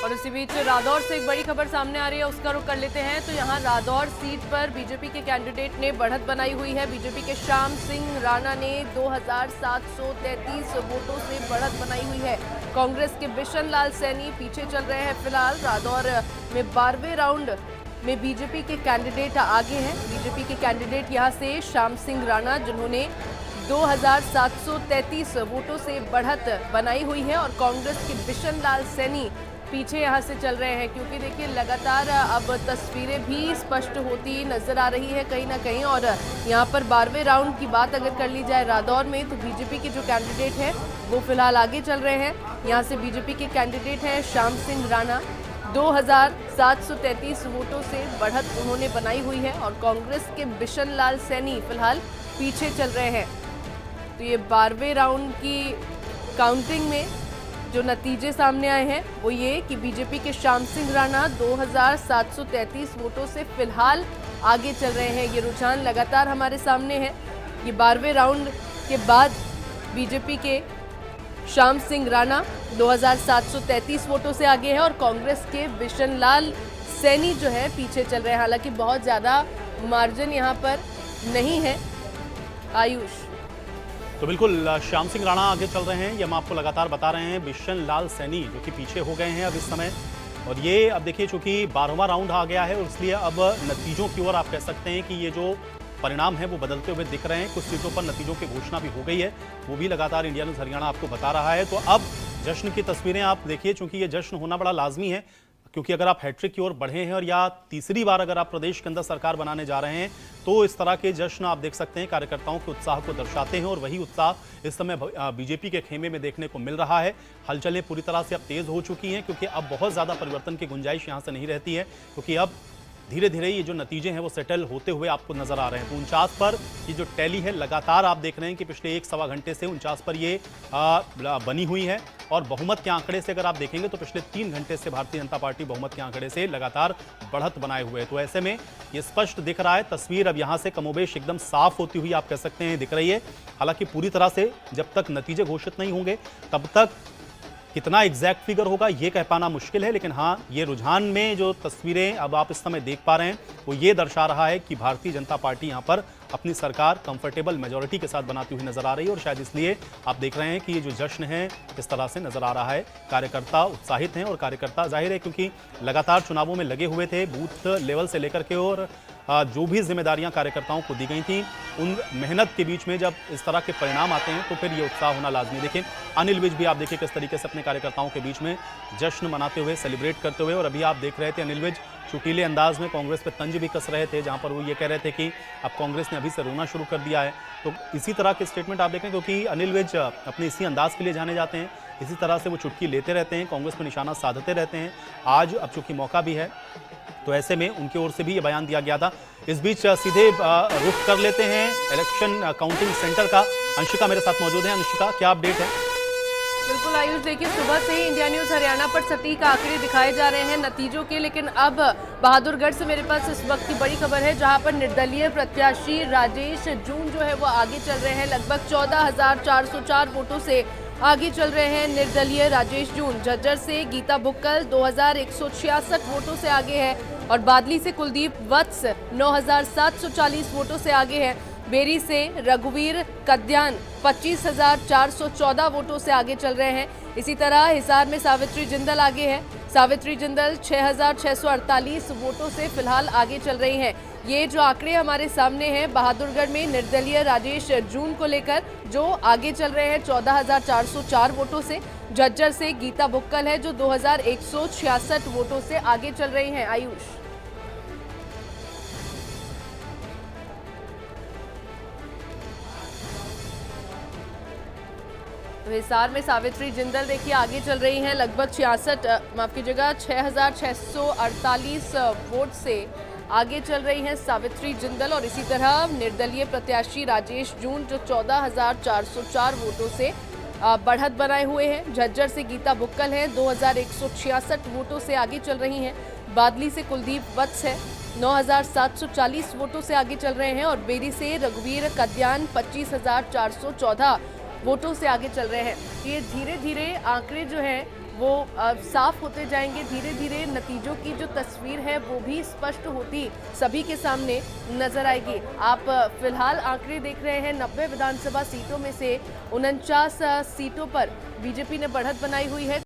और इसी बीच रादौर से एक बड़ी खबर सामने आ रही है, उसका रुख कर लेते हैं। तो यहाँ रादौर सीट पर बीजेपी के कैंडिडेट ने बढ़त बनाई हुई है। बीजेपी के श्याम सिंह राणा ने 2733 वोटों से बढ़त बनाई हुई है। कांग्रेस के बिशन लाल सैनी पीछे चल रहे हैं। फिलहाल रादौर में 12वें राउंड में बीजेपी के कैंडिडेट आगे हैं। बीजेपी के कैंडिडेट यहाँ से श्याम सिंह राणा, जिन्होंने 2733 वोटों से बढ़त बनाई हुई है, और कांग्रेस के बिशन लाल सैनी पीछे यहाँ से चल रहे हैं। क्योंकि देखिए लगातार अब तस्वीरें भी स्पष्ट होती नजर आ रही है कहीं ना कहीं। और यहाँ पर 12वें राउंड की बात अगर कर ली जाए रादौर में, तो बीजेपी के जो कैंडिडेट हैं वो फिलहाल आगे चल रहे हैं। यहाँ से बीजेपी के कैंडिडेट हैं श्याम सिंह राणा, 2733 वोटों से बढ़त उन्होंने बनाई हुई है, और कांग्रेस के बिशन लाल सैनी फिलहाल पीछे चल रहे हैं। तो ये 12वें राउंड की काउंटिंग में जो नतीजे सामने आए हैं वो ये कि बीजेपी के श्याम सिंह राणा 2733 वोटों से फिलहाल आगे चल रहे हैं। ये रुझान लगातार हमारे सामने है। ये 12वें राउंड के बाद बीजेपी के श्याम सिंह राणा 2733 वोटों से आगे है, और कांग्रेस के बिशन लाल सैनी जो है पीछे चल रहे हैं। हालांकि बहुत ज़्यादा मार्जिन यहाँ पर नहीं है। आयुष, तो बिल्कुल श्याम सिंह राणा आगे चल रहे हैं, ये हम आपको लगातार बता रहे हैं। बिशन लाल सैनी जो कि पीछे हो गए हैं अब इस समय। और ये अब देखिए चूंकि 12वां राउंड आ गया है, और इसलिए अब नतीजों की ओर आप कह सकते हैं कि ये जो परिणाम है वो बदलते हुए दिख रहे हैं। कुछ सीटों पर नतीजों की घोषणा भी हो गई है, वो भी लगातार इंडिया न्यूज़ हरियाणा आपको बता रहा है। तो अब जश्न की तस्वीरें आप देखिए, चूंकि ये जश्न होना बड़ा लाजमी है, क्योंकि अगर आप हैट्रिक की ओर बढ़े हैं और या तीसरी बार अगर आप प्रदेश के अंदर सरकार बनाने जा रहे हैं, तो इस तरह के जश्न आप देख सकते हैं कार्यकर्ताओं के उत्साह को दर्शाते हैं। और वही उत्साह इस समय बीजेपी के खेमे में देखने को मिल रहा है। हलचलें पूरी तरह से अब तेज हो चुकी हैं, क्योंकि अब बहुत ज़्यादा परिवर्तन की गुंजाइश यहाँ से नहीं रहती है, क्योंकि अब धीरे धीरे ये जो नतीजे हैं वो सेटल होते हुए आपको नजर आ रहे हैं। तो 49 पर ये जो टैली है लगातार आप देख रहे हैं कि पिछले 1-1.25 घंटे से 49 पर ये बनी हुई है। और बहुमत के आंकड़े से अगर आप देखेंगे तो पिछले 3 घंटे से भारतीय जनता पार्टी बहुमत के आंकड़े से लगातार बढ़त बनाए हुए है। तो ऐसे में ये स्पष्ट दिख रहा है, तस्वीर अब यहाँ से कमोबेश एकदम साफ होती हुई आप कह सकते हैं दिख रही है। हालांकि पूरी तरह से जब तक नतीजे घोषित नहीं होंगे तब तक कितना एग्जैक्ट फिगर होगा ये कह पाना मुश्किल है। लेकिन हाँ, ये रुझान में जो तस्वीरें अब आप इस समय देख पा रहे हैं वो ये दर्शा रहा है कि भारतीय जनता पार्टी यहाँ पर अपनी सरकार कंफर्टेबल मेजॉरिटी के साथ बनाती हुई नजर आ रही है। और शायद इसलिए आप देख रहे हैं कि ये जो जश्न है इस तरह से नजर आ रहा है। कार्यकर्ता उत्साहित हैं, और कार्यकर्ता जाहिर है क्योंकि लगातार चुनावों में लगे हुए थे, बूथ लेवल से लेकर के, और जो भी जिम्मेदारियां कार्यकर्ताओं को दी गई थी, उन मेहनत के बीच में जब इस तरह के परिणाम आते हैं तो फिर ये उत्साह होना लाजमी। देखें अनिल विज भी आप देखिए किस तरीके से अपने कार्यकर्ताओं के बीच में जश्न मनाते हुए, सेलिब्रेट करते हुए। और अभी आप देख रहे थे अनिल विज चुटीले अंदाज में कांग्रेस पे तंज भी कस रहे थे, जहां पर वो ये कह रहे थे कि अब कांग्रेस ने अभी से रोना शुरू कर दिया है। तो इसी तरह के स्टेटमेंट आप देखें, क्योंकि अनिल विज अपने इसी अंदाज के लिए जाने जाते हैं, इसी तरह से वो चुटकी लेते रहते हैं, कांग्रेस पर निशाना साधते रहते हैं। आज अब चूंकि मौका भी है, तो ऐसे में उनकी ओर से भी ये बयान दिया गया था। इस बीच सीधे रुख कर लेते हैं इलेक्शन काउंटिंग सेंटर का। अंशिका मेरे साथ मौजूद है। अंशिका, क्या अपडेट है? बिल्कुल आयुष, देखिए सुबह से ही इंडिया न्यूज़ हरियाणा पर सटीक आंकड़े दिखाए जा रहे हैं नतीजों के। लेकिन अब बहादुरगढ़ से मेरे पास इस वक्त की बड़ी खबर है, जहां पर निर्दलीय प्रत्याशी राजेश जून जो है वो आगे चल रहे हैं। लगभग 14,404 वोटों से आगे चल रहे हैं निर्दलीय राजेश जून। झज्जर से गीता बुक्कल 2,166 वोटों से आगे है, और बादली से कुलदीप वत्स 9,740 वोटों से आगे है। बेरी से रघुवीर कद्यान 25,414 वोटों से आगे चल रहे हैं। इसी तरह हिसार में सावित्री जिंदल आगे है। सावित्री जिंदल 6,648 वोटों से फिलहाल आगे चल रही हैं। ये जो आंकड़े हमारे सामने हैं बहादुरगढ़ में निर्दलीय राजेश जून को लेकर, जो आगे चल रहे हैं 14,404 वोटों से। झज्जर से गीता बुक्कल है जो 2,166 वोटों से आगे चल रही हैं। आयुष, तो हिसार में सावित्री जिंदल देखिए आगे चल रही हैं, लगभग 6,648 वोट से आगे चल रही हैं सावित्री जिंदल। और इसी तरह निर्दलीय प्रत्याशी राजेश जून जो 14,404 वोटों से बढ़त बनाए हुए हैं। झज्जर से गीता बुक्कल हैं 2,166 वोटों से आगे चल रही हैं। बादली से कुलदीप वत्स है 9,740 वोटों से आगे चल रहे हैं। और बेरी से रघुवीर कद्यान 25,414 वोटों से आगे चल रहे हैं। ये धीरे धीरे आंकड़े जो हैं वो साफ होते जाएंगे, धीरे धीरे नतीजों की जो तस्वीर है वो भी स्पष्ट होती सभी के सामने नजर आएगी। आप फिलहाल आंकड़े देख रहे हैं, 90 विधानसभा सीटों में से 49 सीटों पर बीजेपी ने बढ़त बनाई हुई है।